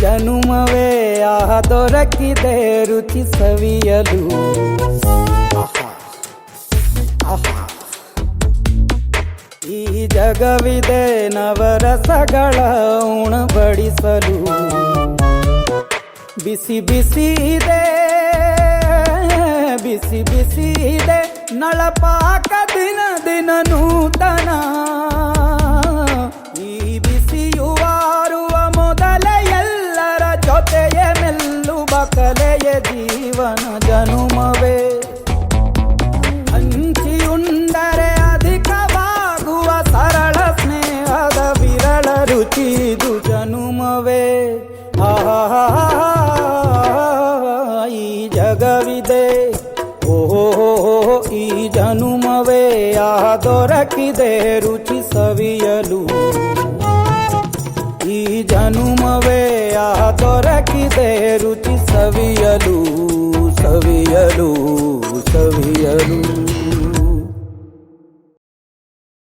ಜನುಮವೇ ಆಹ ದೊರಕಿದೆ ರುಚಿ ಸವಿಯಲು. ಈ ಜಗವಿದೆ ನವರಸಗಳ ಉಣಬಡಿಸಲು. ಬಿಸಿ ಬಿಸಿ ಇದೆ ಬಿಸಿ ಬಿಸಿ ಇದೆ ನಳಪಾಕ ದಿನ ದಿನ ನೂತನ. ಈ ಬಿಸಿಯುವಾರುವ ಮೊದಲೇ ಎಲ್ಲರ ಜೊತೆಯ ಮೆಲ್ಲುವ ಕಲೆಯ ಜೀವನ ಜನುಮವೇ. ಹಂಚಿಯುಂಡರೆ ಅಧಿಕವಾಗುವ ಸರಳ ಸ್ನೇಹದ ವಿರಳ ರುಚಿದು ಜನುಮವೇ. ಈ ಜಗವಿದೆ ಓಹೋ ಈ ಜನುಮವೇ ದೊರಕಿದೆ ರುಚಿ ಸವಿಯಲು. ಈ ಜನುಮವೇ ದೊರಕಿದೆ ರುಚಿ ಸವಿಯಲು ಸವಿಯಲು ಸವಿಯಲು.